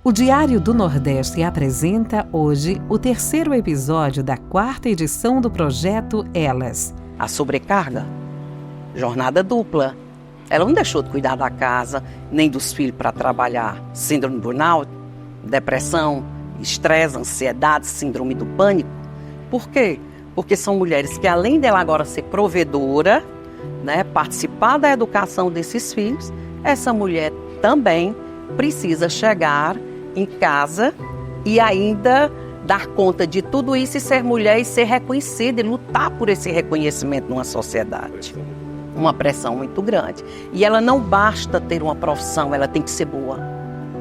O Diário do Nordeste apresenta hoje o terceiro episódio da quarta edição do projeto Elas. A sobrecarga, jornada dupla. Ela não deixou de cuidar da casa, nem dos filhos para trabalhar. Síndrome do burnout, depressão, estresse, ansiedade, síndrome do pânico. Por quê? Porque são mulheres que, além dela agora ser provedora, participar da educação desses filhos, essa mulher também precisa chegar em casa e ainda dar conta de tudo isso e ser mulher e ser reconhecida e lutar por esse reconhecimento numa sociedade. Uma pressão muito grande. E ela não basta ter uma profissão, ela tem que ser boa.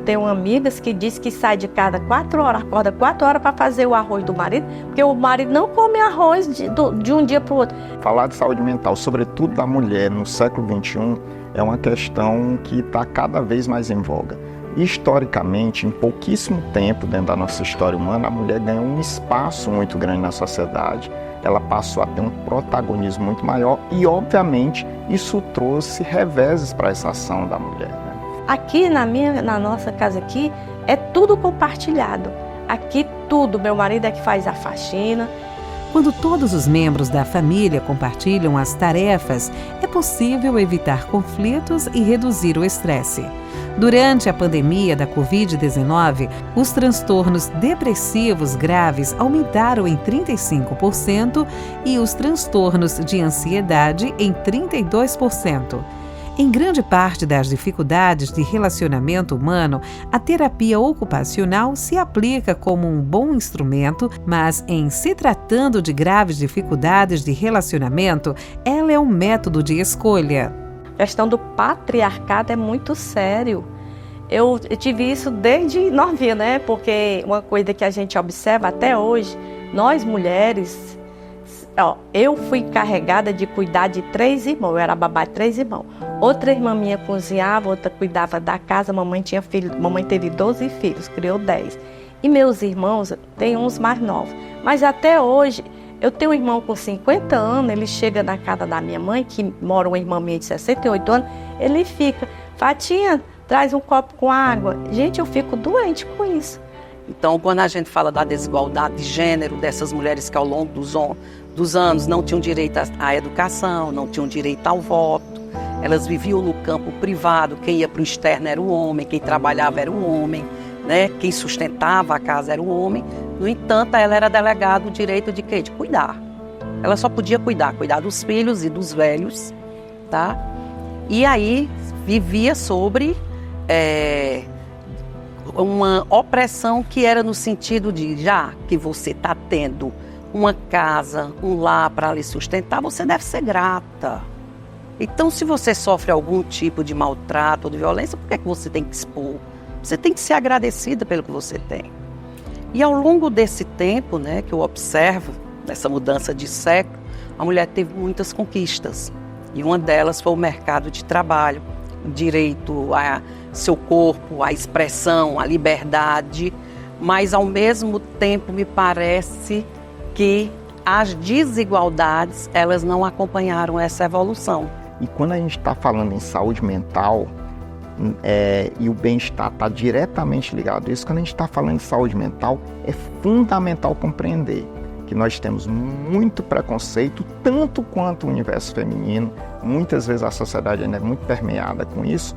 Tenho amigas que diz que sai de casa 4 horas, acorda 4 horas para fazer o arroz do marido, porque o marido não come arroz de um dia para o outro. Falar de saúde mental, sobretudo da mulher no século XXI, é uma questão que está cada vez mais em voga. Historicamente, em pouquíssimo tempo dentro da nossa história humana, a mulher ganhou um espaço muito grande na sociedade. Ela passou a ter um protagonismo muito maior e, obviamente, isso trouxe reveses para essa ação da mulher. Aqui na nossa casa aqui, é tudo compartilhado. Aqui tudo, meu marido é que faz a faxina. Quando todos os membros da família compartilham as tarefas, é possível evitar conflitos e reduzir o estresse. Durante a pandemia da Covid-19, os transtornos depressivos graves aumentaram em 35% e os transtornos de ansiedade em 32%. Em grande parte das dificuldades de relacionamento humano, a terapia ocupacional se aplica como um bom instrumento, mas em se tratando de graves dificuldades de relacionamento, ela é um método de escolha. A questão do patriarcado é muito sério. Eu tive isso desde novinha, Porque uma coisa que a gente observa até hoje, nós mulheres, eu fui encarregada de cuidar de 3 irmãos, eu era babá de 3 irmãos. Outra irmã minha cozinhava, outra cuidava da casa, mamãe tinha filho, mamãe teve 12 filhos, criou 10. E meus irmãos, tem uns mais novos. Mas até hoje, eu tenho um irmão com 50 anos, ele chega na casa da minha mãe, que mora uma irmã minha de 68 anos, ele fica, Fatinha, traz um copo com água. Gente, eu fico doente com isso. Então, quando a gente fala da desigualdade de gênero, dessas mulheres que ao longo dos anos não tinham direito à educação, não tinham direito ao voto, elas viviam no campo privado, quem ia para o externo era o homem, quem trabalhava era o homem, quem sustentava a casa era o homem. No entanto, ela era delegada o direito de quê? De cuidar. Ela só podia cuidar dos filhos e dos velhos, tá? E aí vivia sobre uma opressão que era no sentido de, já que você está tendo uma casa, um lar para lhe sustentar, você deve ser grata. Então, se você sofre algum tipo de maltrato ou de violência, por que é que você tem que expor? Você tem que ser agradecida pelo que você tem. E ao longo desse tempo, que eu observo, dessa mudança de século, a mulher teve muitas conquistas. E uma delas foi o mercado de trabalho, o direito a seu corpo, a expressão, a liberdade. Mas, ao mesmo tempo, me parece que as desigualdades, elas não acompanharam essa evolução. E quando a gente está falando em saúde mental, e o bem-estar está diretamente ligado a isso, quando a gente está falando de saúde mental, é fundamental compreender que nós temos muito preconceito, tanto quanto o universo feminino, muitas vezes a sociedade ainda é muito permeada com isso,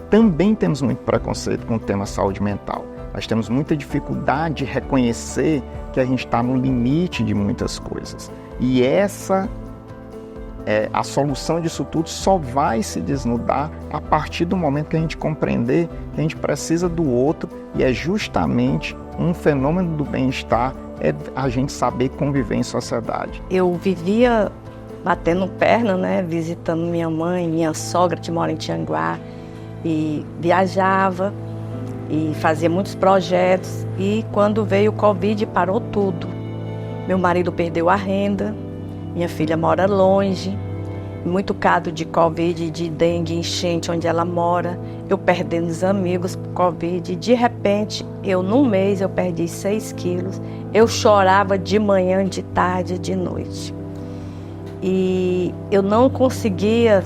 também temos muito preconceito com o tema saúde mental. Nós temos muita dificuldade de reconhecer que a gente está no limite de muitas coisas. E a solução disso tudo só vai se desnudar a partir do momento que a gente compreender que a gente precisa do outro, e é justamente um fenômeno do bem-estar, é a gente saber conviver em sociedade. Eu vivia batendo perna, visitando minha mãe, minha sogra que mora em Tianguá, e viajava e fazia muitos projetos, e quando veio o Covid parou tudo. Meu marido perdeu a renda, minha filha mora longe, muito caso de Covid, de dengue, enchente onde ela mora, eu perdendo os amigos por Covid. De repente, num mês eu perdi 6 quilos, eu chorava de manhã, de tarde, de noite. E eu não conseguia,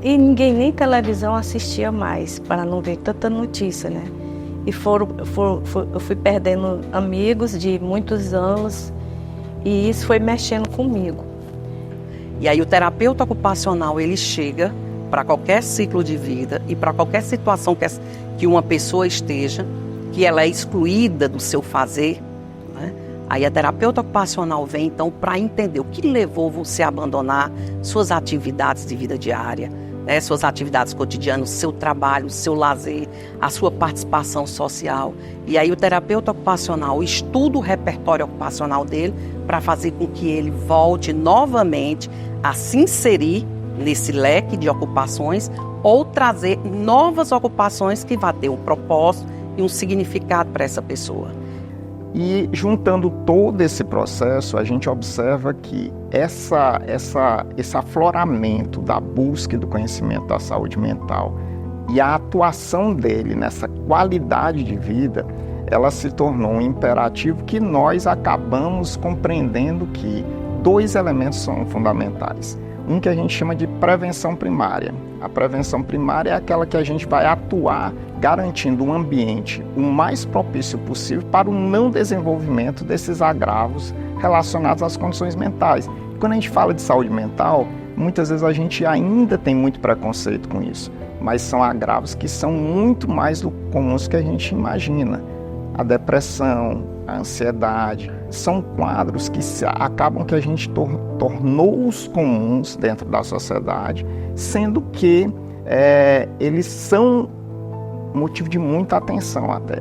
e ninguém nem televisão assistia mais, para não ver tanta notícia, E eu fui perdendo amigos de muitos anos e isso foi mexendo comigo. E aí o terapeuta ocupacional, ele chega para qualquer ciclo de vida e para qualquer situação que uma pessoa esteja, que ela é excluída do seu fazer, né? Aí a terapeuta ocupacional vem então para entender o que levou você a abandonar suas atividades de vida diária, né? Suas atividades cotidianas, seu trabalho, seu lazer, a sua participação social. E aí o terapeuta ocupacional estuda o repertório ocupacional dele para fazer com que ele volte novamente a se inserir nesse leque de ocupações ou trazer novas ocupações que vão ter um propósito e um significado para essa pessoa. E juntando todo esse processo, a gente observa que esse afloramento da busca do conhecimento da saúde mental e a atuação dele nessa qualidade de vida, ela se tornou um imperativo que nós acabamos compreendendo que 2 elementos são fundamentais. Um que a gente chama de prevenção primária. A prevenção primária é aquela que a gente vai atuar garantindo um ambiente o mais propício possível para o não desenvolvimento desses agravos relacionados às condições mentais. Quando a gente fala de saúde mental, muitas vezes a gente ainda tem muito preconceito com isso, mas são agravos que são muito mais comuns do que a gente imagina. A depressão, a ansiedade, são quadros que acabam que a gente tornou-os comuns dentro da sociedade, sendo que eles são motivo de muita atenção até.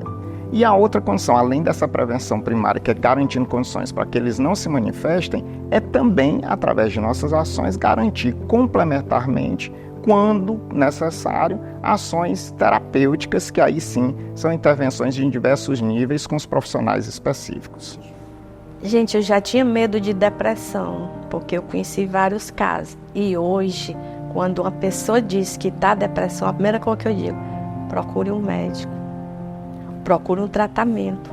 E a outra condição, além dessa prevenção primária, que é garantindo condições para que eles não se manifestem, é também, através de nossas ações, garantir complementarmente, quando necessário, ações terapêuticas, que aí sim são intervenções em diversos níveis com os profissionais específicos. Gente, eu já tinha medo de depressão, porque eu conheci vários casos. E hoje, quando uma pessoa diz que está depressão, a primeira coisa que eu digo, procure um médico, procure um tratamento,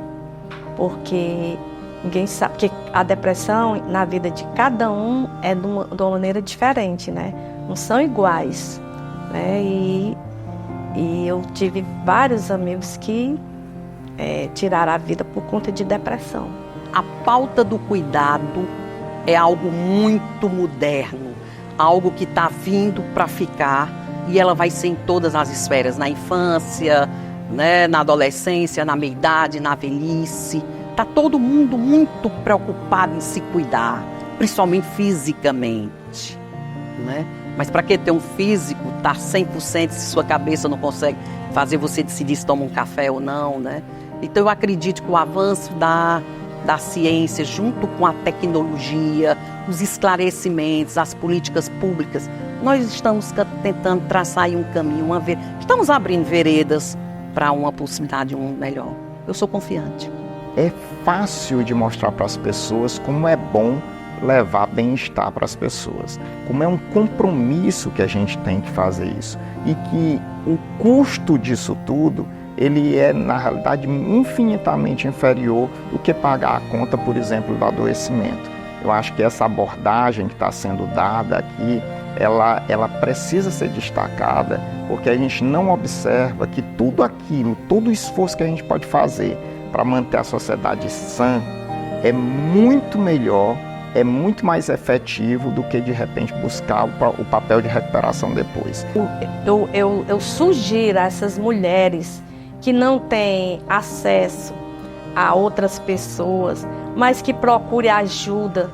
porque ninguém sabe, que a depressão na vida de cada um é de uma maneira diferente, né? Não são iguais, né? E eu tive vários amigos que tiraram a vida por conta de depressão. A pauta do cuidado é algo muito moderno, algo que está vindo para ficar e ela vai ser em todas as esferas, na infância, né, na adolescência, na meia-idade, na velhice. Está todo mundo muito preocupado em se cuidar, principalmente fisicamente, né? Mas para que ter um físico, tá 100% se sua cabeça não consegue fazer você decidir se toma um café ou não, né? Então eu acredito que o avanço da ciência, junto com a tecnologia, os esclarecimentos, as políticas públicas, nós estamos tentando traçar aí um caminho, estamos abrindo veredas para uma possibilidade de um melhor. Eu sou confiante. É fácil de mostrar para as pessoas como é bom levar bem-estar para as pessoas, como é um compromisso que a gente tem que fazer isso e que o custo disso tudo ele é na realidade infinitamente inferior do que pagar a conta, por exemplo, do adoecimento. Eu acho que essa abordagem que está sendo dada aqui, ela precisa ser destacada, porque a gente não observa que tudo aquilo, todo o esforço que a gente pode fazer para manter a sociedade sã é muito melhor, é muito mais efetivo do que de repente buscar o papel de recuperação depois. Eu sugiro a essas mulheres que não têm acesso a outras pessoas, mas que procurem ajuda.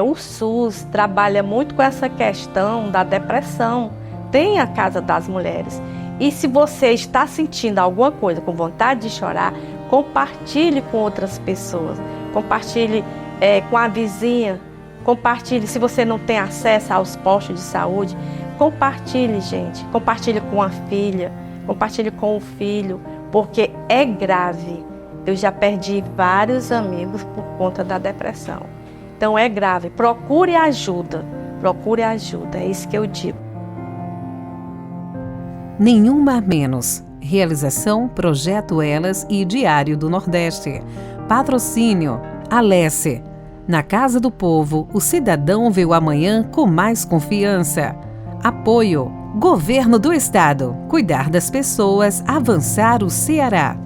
O SUS trabalha muito com essa questão da depressão. Tem a Casa das Mulheres. E se você está sentindo alguma coisa, com vontade de chorar, compartilhe com outras pessoas. Compartilhe com a vizinha. Compartilhe, se você não tem acesso aos postos de saúde, compartilhe, gente. Compartilhe com a filha, compartilhe com o filho, porque é grave. Eu já perdi vários amigos por conta da depressão. Então é grave. Procure ajuda. Procure ajuda. É isso que eu digo. Nenhuma a menos. Realização Projeto Elas e Diário do Nordeste. Patrocínio Alesse. Na Casa do Povo, o cidadão vê o amanhã com mais confiança. Apoio Governo do Estado. Cuidar das pessoas, avançar o Ceará.